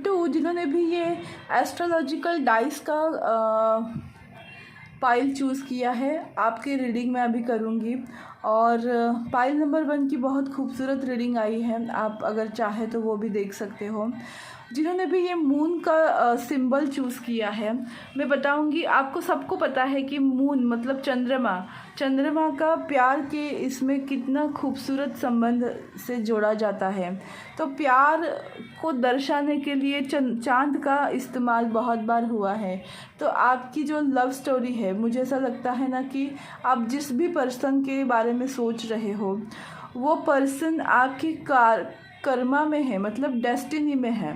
तो जिन्होंने भी ये एस्ट्रोलॉजिकल डाइस का पाइल चूज़ किया है, आपकी रीडिंग मैं अभी करूँगी। और पाइल नंबर 1 की बहुत खूबसूरत रीडिंग आई है, आप अगर चाहे तो वो भी देख सकते हो। जिन्होंने भी ये मून का सिंबल चूज़ किया है, मैं बताऊंगी आपको। सबको पता है कि मून मतलब चंद्रमा का प्यार के इसमें कितना खूबसूरत संबंध से जोड़ा जाता है। तो प्यार को दर्शाने के लिए चांद का इस्तेमाल बहुत बार हुआ है। तो आपकी जो लव स्टोरी है, मुझे ऐसा लगता है ना कि आप जिस भी पर्सन के बारे में सोच रहे हो, वो पर्सन आपकी कर्मा में है, मतलब डेस्टिनी में है।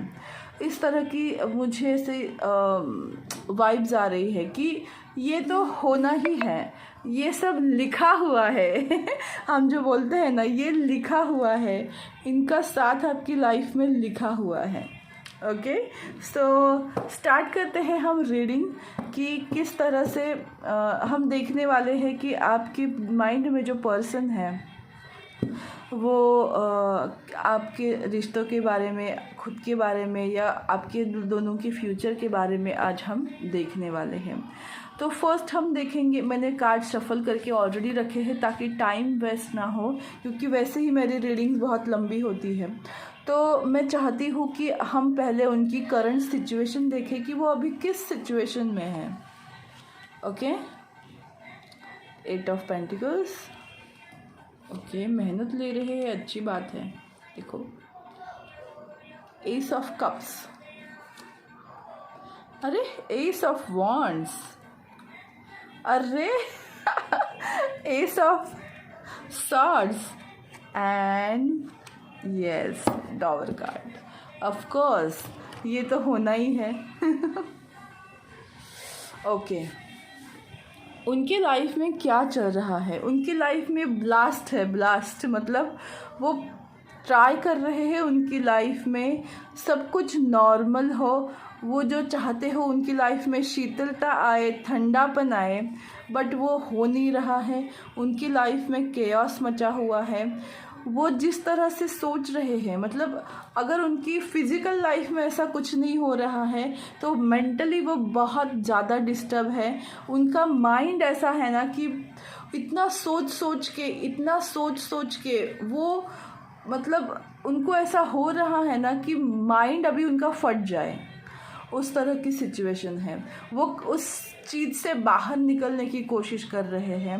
इस तरह की मुझे से वाइब्स आ रही है कि ये तो होना ही है, ये सब लिखा हुआ है हम जो बोलते हैं ना, ये लिखा हुआ है, इनका साथ आपकी लाइफ में लिखा हुआ है। ओके, सो स्टार्ट करते हैं हम रीडिंग कि किस तरह से हम देखने वाले हैं कि आपके माइंड में जो पर्सन है वो आपके रिश्तों के बारे में, खुद के बारे में, या आपके दोनों के फ्यूचर के बारे में आज हम देखने वाले हैं। तो फर्स्ट हम देखेंगे, मैंने कार्ड शफल करके ऑलरेडी रखे हैं ताकि टाइम वेस्ट ना हो, क्योंकि वैसे ही मेरी रीडिंग्स बहुत लंबी होती है। तो मैं चाहती हूँ कि हम पहले उनकी करंट सिचुएशन देखें कि वो अभी किस सिचुएशन में है। Okay, 8 of pentacles. ओके, मेहनत ले रहे हैं, अच्छी बात है। देखो, एस ऑफ कप्स, अरे एस ऑफ वॉन्ड्स, अरे S of swords and yes डॉवर card. Of course ये तो होना ही है ओके, उनके लाइफ में क्या चल रहा है? उनकी लाइफ में ब्लास्ट है। ब्लास्ट मतलब वो ट्राई कर रहे हैं उनकी लाइफ में सब कुछ नॉर्मल हो। वो जो चाहते हो उनकी लाइफ में शीतलता आए, ठंडापन आए, बट वो हो नहीं रहा है। उनकी लाइफ में केओस मचा हुआ है। वो जिस तरह से सोच रहे हैं, मतलब अगर उनकी फ़िज़िकल लाइफ में ऐसा कुछ नहीं हो रहा है तो मेंटली वो बहुत ज़्यादा डिस्टर्ब है। उनका माइंड ऐसा है ना कि इतना सोच सोच के वो, मतलब उनको ऐसा हो रहा है ना कि माइंड अभी उनका फट जाए, उस तरह की सिचुएशन है। वो उस चीज़ से बाहर निकलने की कोशिश कर रहे हैं।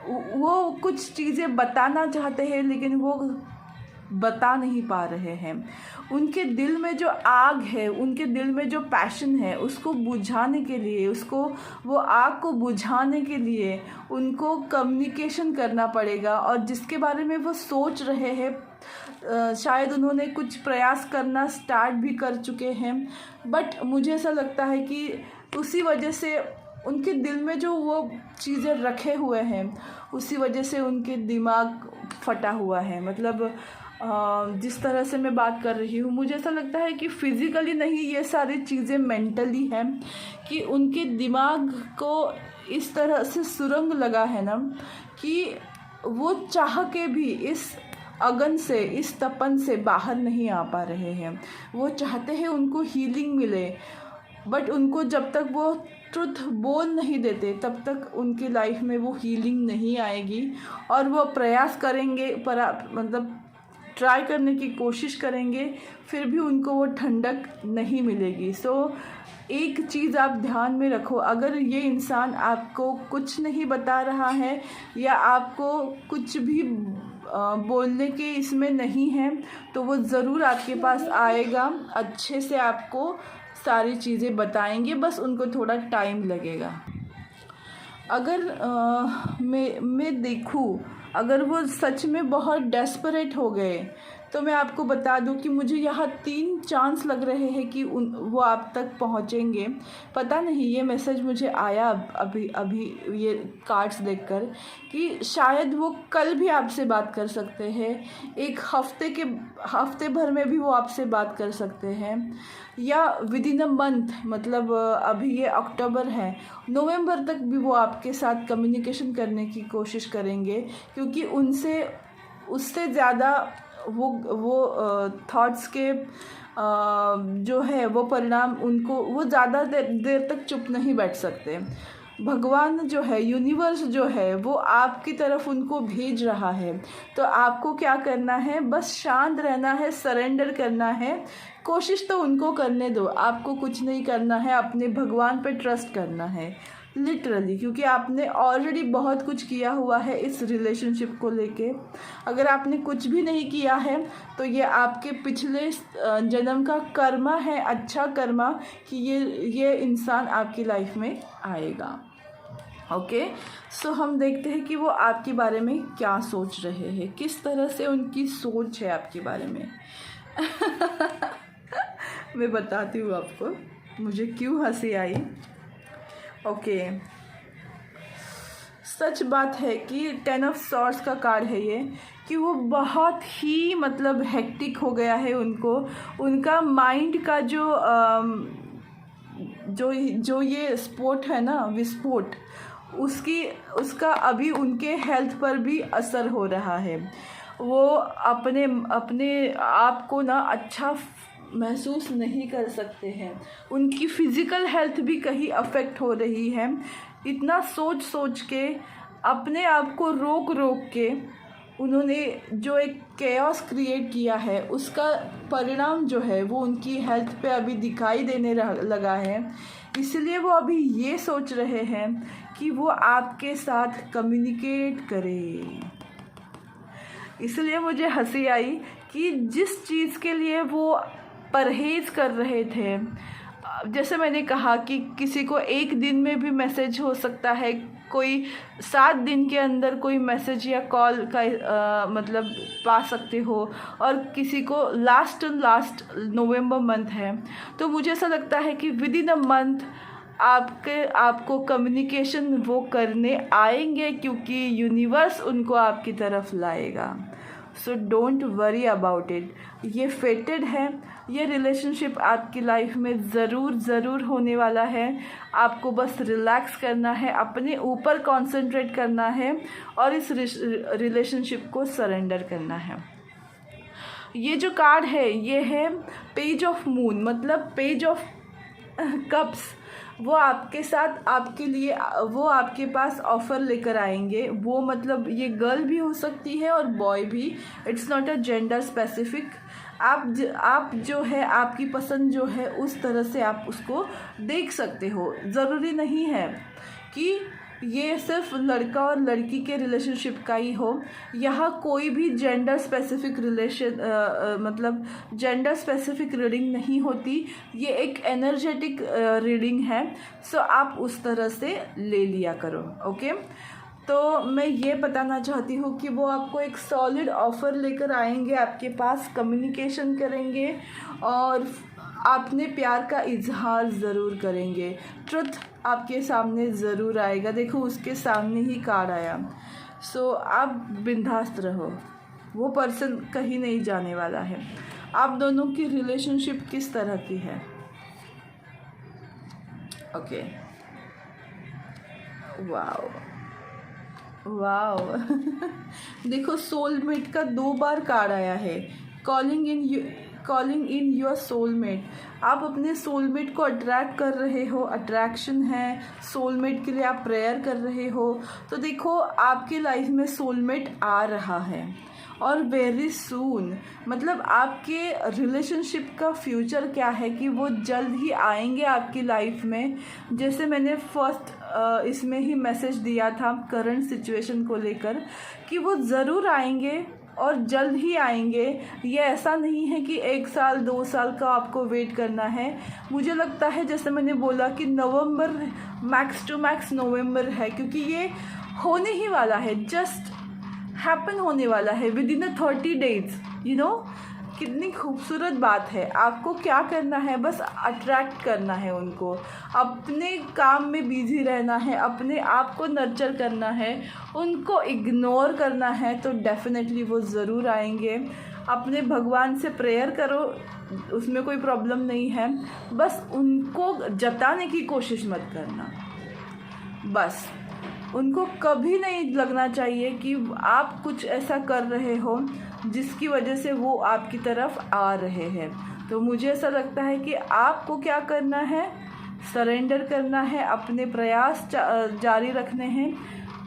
वो कुछ चीज़ें बताना चाहते हैं लेकिन वो बता नहीं पा रहे हैं। उनके दिल में जो आग है, उनके दिल में जो पैशन है, उसको बुझाने के लिए, वो आग को बुझाने के लिए उनको कम्युनिकेशन करना पड़ेगा। और जिसके बारे में वो सोच रहे हैं, शायद उन्होंने कुछ प्रयास करना स्टार्ट भी कर चुके हैं, बट मुझे ऐसा लगता है कि उसी वजह से उनके दिल में जो वो चीज़ें रखे हुए हैं, उसी वजह से उनके दिमाग फटा हुआ है। मतलब जिस तरह से मैं बात कर रही हूँ, मुझे ऐसा लगता है कि फिज़िकली नहीं, ये सारी चीज़ें मेंटली हैं कि उनके दिमाग को इस तरह से सुरंग लगा है ना कि वो चाह के भी इस अगन से, इस तपन से बाहर नहीं आ पा रहे हैं। वो चाहते हैं उनको हीलिंग मिले, बट उनको जब तक वो ट्रुथ बोल नहीं देते तब तक उनकी लाइफ में वो हीलिंग नहीं आएगी। और वो प्रयास करेंगे, मतलब ट्राई करने की कोशिश करेंगे, फिर भी उनको वो ठंडक नहीं मिलेगी। सो एक चीज़ आप ध्यान में रखो, अगर ये इंसान आपको कुछ नहीं बता रहा है या आपको कुछ भी बोलने के इसमें नहीं है, तो वो ज़रूर आपके पास आएगा, अच्छे से आपको सारी चीज़ें बताएंगे, बस उनको थोड़ा टाइम लगेगा। अगर मैं देखूँ, अगर वो सच में बहुत डेस्परेट हो गए, तो मैं आपको बता दूं कि मुझे यहाँ 3 चांस लग रहे हैं कि वो आप तक पहुँचेंगे। पता नहीं, ये मैसेज मुझे आया अभी ये कार्ड्स देखकर कि शायद वो कल भी आपसे बात कर सकते हैं, एक हफ्ते भर में भी वो आपसे बात कर सकते हैं, या विद इन अ मंथ, मतलब अभी ये अक्टूबर है, नवंबर तक भी वो आपके साथ कम्युनिकेशन करने की कोशिश करेंगे, क्योंकि उससे ज़्यादा वो थॉट्स के जो है वो परिणाम उनको, वो ज़्यादा देर तक चुप नहीं बैठ सकते। भगवान जो है, यूनिवर्स जो है, वो आपकी तरफ उनको भेज रहा है। तो आपको क्या करना है, बस शांत रहना है, सरेंडर करना है। कोशिश तो उनको करने दो, आपको कुछ नहीं करना है, अपने भगवान पे ट्रस्ट करना है लिटरली, क्योंकि आपने ऑलरेडी बहुत कुछ किया हुआ है इस रिलेशनशिप को लेके। अगर आपने कुछ भी नहीं किया है तो ये आपके पिछले जन्म का कर्मा है, अच्छा कर्मा, कि ये इंसान आपकी लाइफ में आएगा। ओके, सो हम देखते हैं कि वो आपके बारे में क्या सोच रहे हैं, किस तरह से उनकी सोच है आपके बारे में। मैं बताती हूँ आपको मुझे क्यों हंसी आई। ओके, सच बात है कि 10 ऑफ सॉर्ड्स का कार्ड है ये, कि वो बहुत ही मतलब हेक्टिक हो गया है उनको, उनका माइंड का जो ये स्पोर्ट है ना, विस्फोट, उसका अभी उनके हेल्थ पर भी असर हो रहा है। वो अपने आप को ना अच्छा महसूस नहीं कर सकते हैं, उनकी फ़िज़िकल हेल्थ भी कहीं अफेक्ट हो रही है। इतना सोच के, अपने आप को रोक के उन्होंने जो एक केओस क्रिएट किया है, उसका परिणाम जो है वो उनकी हेल्थ पे अभी दिखाई देने लगा है। इसलिए वो अभी ये सोच रहे हैं कि वो आपके साथ कम्युनिकेट करें। इसलिए मुझे हंसी आई कि जिस चीज़ के लिए वो परहेज़ कर रहे थे, जैसे मैंने कहा कि किसी को एक दिन में भी मैसेज हो सकता है, कोई 7 दिन के अंदर कोई मैसेज या कॉल का मतलब पा सकते हो, और किसी को लास्ट नवंबर मंथ है। तो मुझे ऐसा लगता है कि विद इन अ मंथ आपको कम्युनिकेशन वो करने आएंगे, क्योंकि यूनिवर्स उनको आपकी तरफ लाएगा। So don't worry about it, ये फेटेड है, ये रिलेशनशिप आपकी लाइफ में ज़रूर होने वाला है। आपको बस रिलैक्स करना है, अपने ऊपर कंसंट्रेट करना है, और इस रिलेशनशिप को सरेंडर करना है। ये जो कार्ड है ये है पेज ऑफ मून, मतलब पेज ऑफ कप्स। वो आपके साथ, आपके लिए, वो आपके पास ऑफ़र लेकर आएंगे। वो मतलब ये गर्ल भी हो सकती है और बॉय भी, it's not a gender specific. आप जो है, आपकी पसंद जो है, उस तरह से आप उसको देख सकते हो। ज़रूरी नहीं है कि ये सिर्फ लड़का और लड़की के रिलेशनशिप का ही हो। यहाँ कोई भी जेंडर स्पेसिफिक मतलब जेंडर स्पेसिफिक रीडिंग नहीं होती, ये एक एनर्जेटिक रीडिंग है। सो आप उस तरह से ले लिया करो। ओके, तो मैं ये बताना चाहती हूँ कि वो आपको एक सॉलिड ऑफ़र लेकर आएंगे, आपके पास कम्युनिकेशन करेंगे और आपने प्यार का इजहार ज़रूर करेंगे। ट्रुथ आपके सामने ज़रूर आएगा। देखो, उसके सामने ही कार्ड आया। सो आप बिंदास्त रहो, वो पर्सन कहीं नहीं जाने वाला है। आप दोनों की रिलेशनशिप किस तरह की है? Okay, wow wow. देखो, सोलमेट का 2 बार कार्ड आया है। Calling in your soulmate. आप अपने सोलमेट को अट्रैक्ट कर रहे हो, अट्रैक्शन है, सोलमेट के लिए आप प्रेयर कर रहे हो। तो देखो, आपकी लाइफ में सोलमेट आ रहा है और वेरी सून। मतलब आपके रिलेशनशिप का फ्यूचर क्या है कि वो जल्द ही आएंगे आपकी लाइफ में। जैसे मैंने फर्स्ट इसमें ही मैसेज दिया था करंट सिचुएशन को लेकर, कि वो ज़रूर आएंगे और जल्द ही आएंगे। ये ऐसा नहीं है कि 1 साल 2 साल का आपको वेट करना है। मुझे लगता है, जैसे मैंने बोला, कि नवंबर, मैक्स टू मैक्स नवंबर है, क्योंकि ये होने ही वाला है, जस्ट हैपन होने वाला है with in 30 days. You know, कितनी खूबसूरत बात है। आपको क्या करना है, बस अट्रैक्ट करना है उनको, अपने काम में बिजी रहना है, अपने आप को नर्चर करना है, उनको इग्नोर करना है, तो डेफिनेटली वो ज़रूर आएंगे। अपने भगवान से प्रेयर करो, उसमें कोई प्रॉब्लम नहीं है। बस उनको जताने की कोशिश मत करना। बस उनको कभी नहीं लगना चाहिए कि आप कुछ ऐसा कर रहे हो जिसकी वजह से वो आपकी तरफ आ रहे हैं। तो मुझे ऐसा लगता है कि आपको क्या करना है, सरेंडर करना है, अपने प्रयास जारी रखने हैं।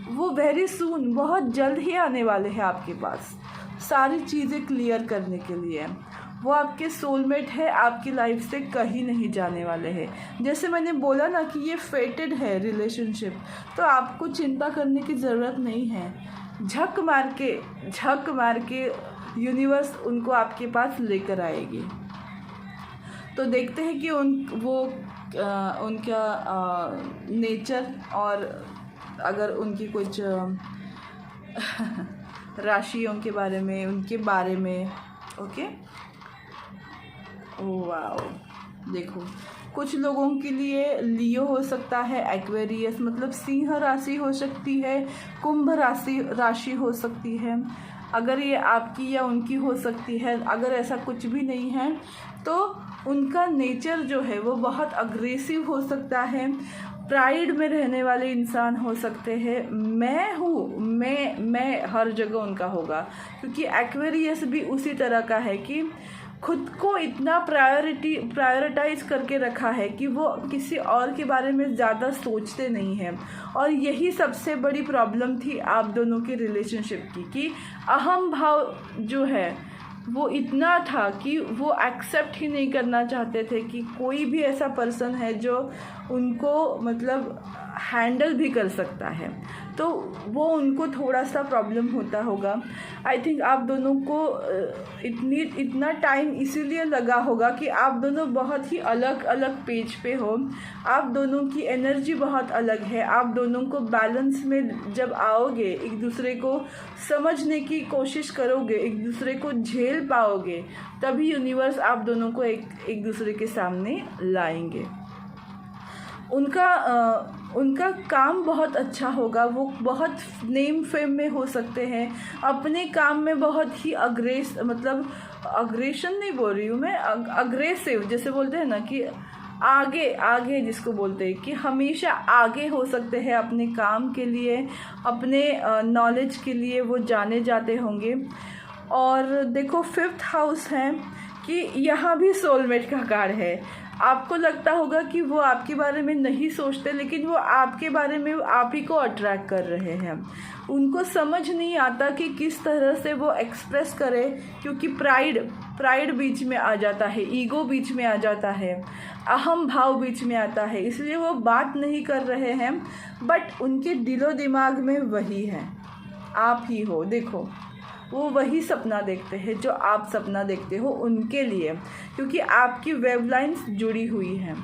वो वेरी सून, बहुत जल्द ही आने वाले हैं आपके पास सारी चीज़ें क्लियर करने के लिए। वो आपके सोलमेट है, आपकी लाइफ से कहीं नहीं जाने वाले हैं। जैसे मैंने बोला ना कि ये फेटेड है रिलेशनशिप, तो आपको चिंता करने की ज़रूरत नहीं है। झक मार के यूनिवर्स उनको आपके पास लेकर आएगी। तो देखते हैं कि उनका नेचर, और अगर उनकी कुछ राशियों के बारे में, उनके बारे में। ओके, ओह वाओ, देखो कुछ लोगों के लिए लियो हो सकता है, एक्वेरियस मतलब सिंह राशि हो सकती है, कुंभ राशि हो सकती है। अगर ये आपकी या उनकी हो सकती है। अगर ऐसा कुछ भी नहीं है तो उनका नेचर जो है वो बहुत अग्रेसिव हो सकता है, प्राइड में रहने वाले इंसान हो सकते हैं। मैं हूँ, मैं हर जगह उनका होगा, क्योंकि एक्वेरियस भी उसी तरह का है कि खुद को इतना प्रायोरिटाइज करके रखा है कि वो किसी और के बारे में ज़्यादा सोचते नहीं हैं। और यही सबसे बड़ी प्रॉब्लम थी आप दोनों के रिलेशनशिप की, कि अहम भाव जो है वो इतना था कि वो एक्सेप्ट ही नहीं करना चाहते थे कि कोई भी ऐसा पर्सन है जो उनको मतलब हैंडल भी कर सकता है। तो वो उनको थोड़ा सा प्रॉब्लम होता होगा। आई थिंक आप दोनों को इतना टाइम इसीलिए लगा होगा कि आप दोनों बहुत ही अलग अलग पेज पे हो। आप दोनों की एनर्जी बहुत अलग है। आप दोनों को बैलेंस में जब आओगे, एक दूसरे को समझने की कोशिश करोगे, एक दूसरे को झेल पाओगे, तभी यूनिवर्स आप दोनों को एक दूसरे के सामने लाएंगे। उनका काम बहुत अच्छा होगा। वो बहुत नेम फेम में हो सकते हैं, अपने काम में बहुत ही अग्रेशन नहीं बोल रही हूँ मैं, अग्रेसिव जैसे बोलते हैं ना कि आगे जिसको बोलते हैं, कि हमेशा आगे हो सकते हैं अपने काम के लिए, अपने नॉलेज के लिए वो जाने जाते होंगे। और देखो 5th हाउस है कि यहाँ भी सोलमेट का कार्ड है। आपको लगता होगा कि वो आपके बारे में नहीं सोचते, लेकिन वो आपके बारे में आप ही को अट्रैक्ट कर रहे हैं। उनको समझ नहीं आता कि किस तरह से वो एक्सप्रेस करे, क्योंकि प्राइड बीच में आ जाता है, ईगो बीच में आ जाता है, अहम भाव बीच में आता है, इसलिए वो बात नहीं कर रहे हैं। बट उनके दिलो दिमाग में वही है, आप ही हो। देखो वो वही सपना देखते हैं जो आप सपना देखते हो उनके लिए, क्योंकि आपकी वेवलाइंस जुड़ी हुई हैं।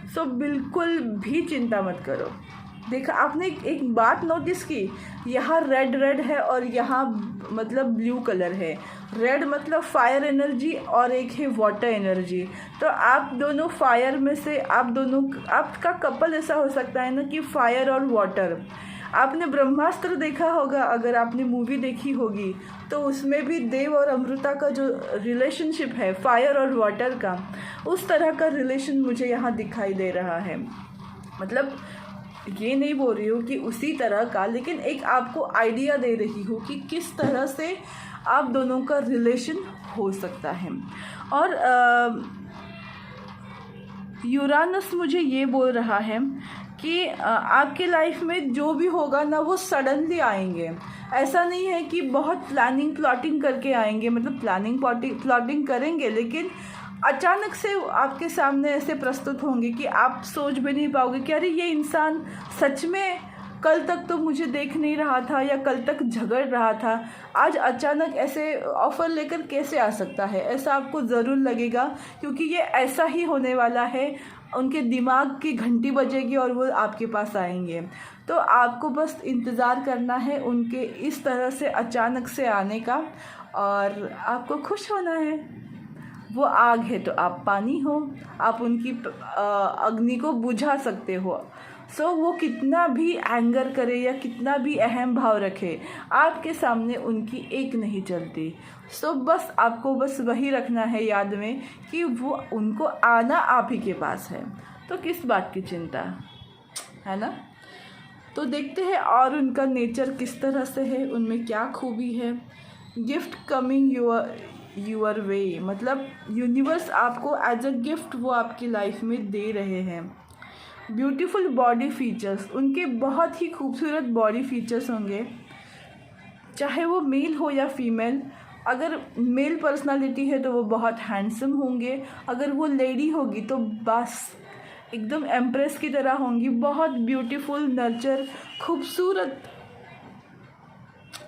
सो बिल्कुल भी चिंता मत करो। देखा आपने एक बात नोटिस की, यहाँ रेड है और यहाँ मतलब ब्लू कलर है। रेड मतलब फायर एनर्जी और एक है वाटर एनर्जी। तो आप दोनों फायर में से, आपका कपल ऐसा हो सकता है ना कि फायर और वाटर। आपने ब्रह्मास्त्र देखा होगा, अगर आपने मूवी देखी होगी तो उसमें भी देव और अमृता का जो रिलेशनशिप है फायर और वाटर का, उस तरह का रिलेशन मुझे यहाँ दिखाई दे रहा है। मतलब ये नहीं बोल रही हूँ कि उसी तरह का, लेकिन एक आपको आइडिया दे रही हूँ कि किस तरह से आप दोनों का रिलेशन हो सकता है। और यूरानस मुझे ये बोल रहा है कि आपके लाइफ में जो भी होगा ना वो सडनली आएंगे। ऐसा नहीं है कि बहुत प्लाटिंग करके आएंगे, मतलब प्लाटिंग करेंगे, लेकिन अचानक से आपके सामने ऐसे प्रस्तुत होंगे कि आप सोच भी नहीं पाओगे कि अरे ये इंसान सच में कल तक तो मुझे देख नहीं रहा था या कल तक झगड़ रहा था, आज अचानक ऐसे ऑफ़र लेकर कैसे आ सकता है। ऐसा आपको ज़रूर लगेगा, क्योंकि ये ऐसा ही होने वाला है। उनके दिमाग की घंटी बजेगी और वो आपके पास आएंगे। तो आपको बस इंतज़ार करना है उनके इस तरह से अचानक से आने का, और आपको खुश होना है। वो आग है तो आप पानी हो, आप उनकी अग्नि को बुझा सकते हो। सो वो कितना भी एंगर करे या कितना भी अहम भाव रखे, आपके सामने उनकी एक नहीं चलती। सो बस आपको बस वही रखना है याद में कि वो उनको आना आप ही के पास है, तो किस बात की चिंता है ना। तो देखते हैं और उनका नेचर किस तरह से है, उनमें क्या खूबी है। गिफ्ट कमिंग योर वे, मतलब यूनिवर्स आपको एज अ गिफ्ट वो आपकी लाइफ में दे रहे हैं। ब्यूटीफुल बॉडी फीचर्स, उनके बहुत ही खूबसूरत बॉडी फीचर्स होंगे, चाहे वो मेल हो या फीमेल। अगर मेल पर्सनालिटी है तो वो बहुत हैंडसम होंगे, अगर वो लेडी होगी तो बस एकदम एम्प्रेस की तरह होंगी, बहुत ब्यूटीफुल, नर्चर, खूबसूरत।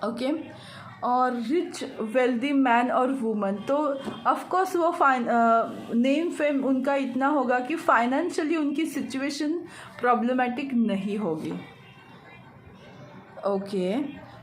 ओके। और रिच वेल्दी मैन और वुमन, तो ऑफ कोर्स वो नेम फेम उनका इतना होगा कि फाइनेंशियली उनकी सिचुएशन प्रॉब्लमेटिक नहीं होगी। Okay.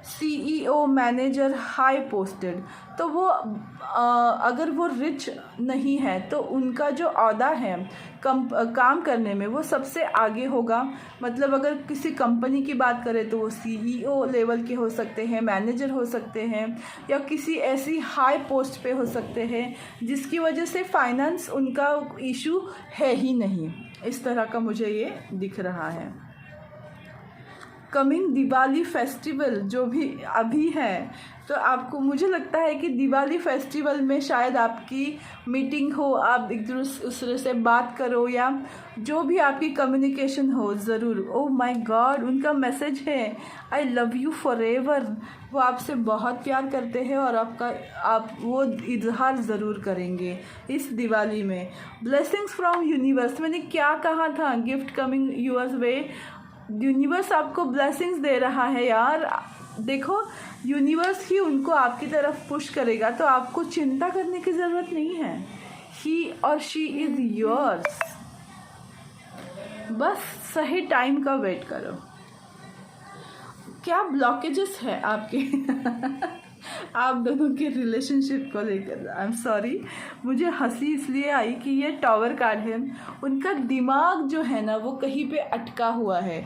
CEO, manager, high posted, तो वो अगर वो रिच नहीं है तो उनका जो ओहदा है काम करने में वो सबसे आगे होगा। मतलब अगर किसी कंपनी की बात करें तो वो सीईओ लेवल के हो सकते हैं, मैनेजर हो सकते हैं, या किसी ऐसी हाई पोस्ट पे हो सकते हैं जिसकी वजह से फाइनेंस उनका इशू है ही नहीं। इस तरह का मुझे ये दिख रहा है। कमिंग दिवाली फेस्टिवल जो भी अभी है, तो आपको, मुझे लगता है कि दिवाली फेस्टिवल में शायद आपकी मीटिंग हो, आप एक दूसरे से बात करो, या जो भी आपकी कम्युनिकेशन हो ज़रूर। ओह माय गॉड, उनका मैसेज है आई लव यू फॉरएवर। वो आपसे बहुत प्यार करते हैं और आप वो इजहार ज़रूर करेंगे इस दिवाली में। ब्लेसिंग्स फ्रॉम यूनिवर्स, मैंने क्या कहा था, गिफ्ट कमिंग यूअर्स वे। यूनिवर्स आपको ब्लेसिंग्स दे रहा है यार। देखो, यूनिवर्स ही उनको आपकी तरफ पुश करेगा, तो आपको चिंता करने की ज़रूरत नहीं है। ही और शी इज़ योर्स, बस सही टाइम का वेट करो। क्या ब्लॉकेजेस है आपके आप दोनों के रिलेशनशिप को लेकर? आई एम सॉरी, मुझे हंसी इसलिए आई कि ये टावर कार्ड है, उनका दिमाग जो है ना वो कहीं पे अटका हुआ है।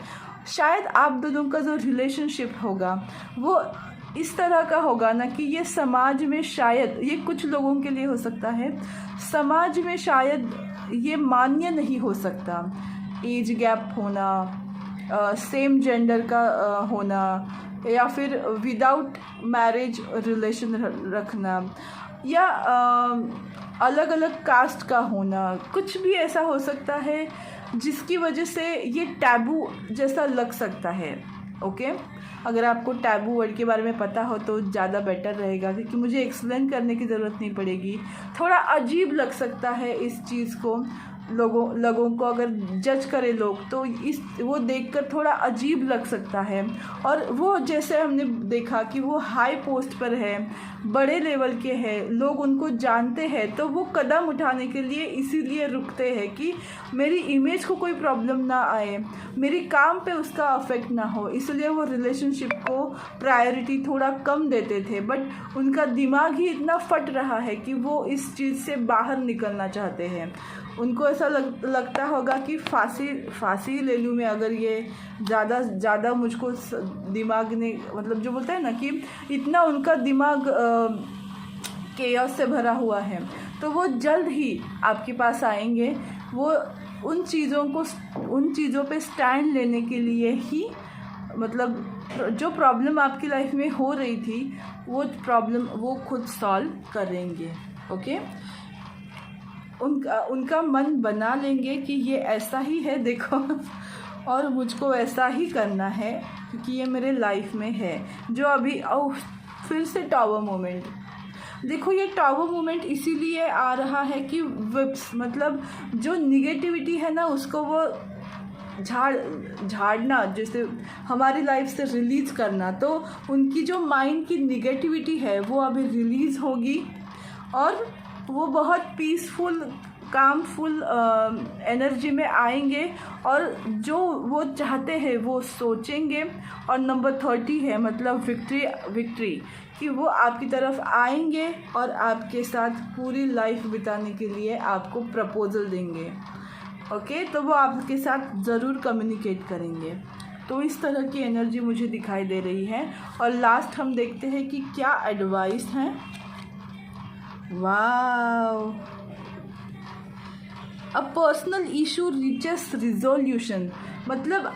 शायद आप दोनों का जो रिलेशनशिप होगा वो इस तरह का होगा ना कि ये समाज में, शायद ये कुछ लोगों के लिए हो सकता है, समाज में शायद ये मान्य नहीं हो सकता। एज गैप होना, सेम जेंडर का होना, या फिर विदाउट मैरिज रिलेशन रखना, या अलग अलग कास्ट का होना, कुछ भी ऐसा हो सकता है जिसकी वजह से ये टैबू जैसा लग सकता है। ओके। अगर आपको टैबू वर्ड के बारे में पता हो तो ज़्यादा बेटर रहेगा, क्योंकि मुझे एक्सप्लेन करने की ज़रूरत नहीं पड़ेगी। थोड़ा अजीब लग सकता है इस चीज़ को, लोगों को अगर जज करे लोग तो वो देखकर थोड़ा अजीब लग सकता है। और वो जैसे हमने देखा कि वो हाई पोस्ट पर है, बड़े लेवल के हैं, लोग उनको जानते हैं, तो वो कदम उठाने के लिए इसीलिए रुकते हैं कि मेरी इमेज को कोई प्रॉब्लम ना आए, मेरी काम पे उसका अफेक्ट ना हो, इसलिए वो रिलेशनशिप को प्रायोरिटी थोड़ा कम देते थे। बट उनका दिमाग ही इतना फट रहा है कि वो इस चीज़ से बाहर निकलना चाहते हैं। उनको ऐसा लगता होगा कि फांसी ले लूँ मैं, अगर ये ज़्यादा मुझको दिमाग ने, मतलब जो बोलता है ना कि इतना उनका दिमाग केओस से भरा हुआ है, तो वो जल्द ही आपके पास आएंगे। वो उन चीज़ों पे स्टैंड लेने के लिए ही, मतलब जो प्रॉब्लम आपकी लाइफ में हो रही थी वो प्रॉब्लम वो खुद सॉल्व करेंगे। ओके। उनका मन बना लेंगे कि ये ऐसा ही है, देखो, और मुझको ऐसा ही करना है क्योंकि ये मेरे लाइफ में है। जो अभी फिर से टावर मोमेंट, देखो ये टावर मोमेंट इसीलिए आ रहा है कि विप्स, मतलब जो निगेटिविटी है ना उसको वो झाड़ना, जैसे हमारी लाइफ से रिलीज़ करना। तो उनकी जो माइंड की निगेटिविटी है वो अभी रिलीज़ होगी और वो बहुत पीसफुल, कामफुल एनर्जी में आएंगे और जो वो चाहते हैं वो सोचेंगे। और नंबर 30 है, मतलब विक्ट्री कि वो आपकी तरफ आएंगे और आपके साथ पूरी लाइफ बिताने के लिए आपको प्रपोजल देंगे। ओके, तो वो आपके साथ ज़रूर कम्युनिकेट करेंगे। तो इस तरह की एनर्जी मुझे दिखाई दे रही है। और लास्ट हम देखते हैं कि क्या एडवाइस हैं। Wow, a personal issue reaches resolution, मतलब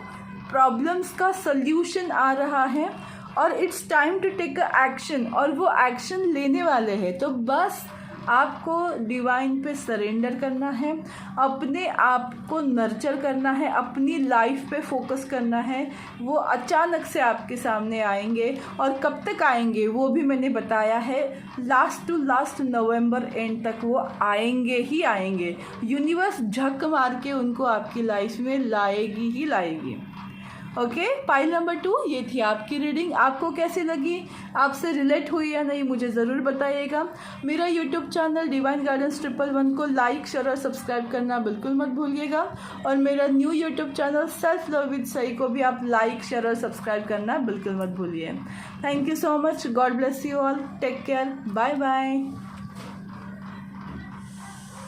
प्रॉब्लम्स का सल्यूशन आ रहा है और it's time to take a action, और वो एक्शन लेने वाले हैं। तो बस आपको डिवाइन पे सरेंडर करना है, अपने आप को नर्चर करना है, अपनी लाइफ पे फोकस करना है। वो अचानक से आपके सामने आएंगे और कब तक आएंगे वो भी मैंने बताया है, last to last November end तक वो आएंगे ही आएंगे। यूनिवर्स झक मार के उनको आपकी लाइफ में लाएगी ही लाएगी। ओके, पाइल नंबर 2 ये थी आपकी रीडिंग। आपको कैसी लगी, आपसे रिलेट हुई या नहीं, मुझे ज़रूर बताइएगा। मेरा यूट्यूब चैनल डिवाइन गाइडेंस 111 को लाइक शेयर और सब्सक्राइब करना बिल्कुल मत भूलिएगा। और मेरा new YouTube channel self love with Sai को भी आप लाइक शेयर और सब्सक्राइब करना बिल्कुल मत भूलिए। Thank you so much, God bless you all, take care, bye bye.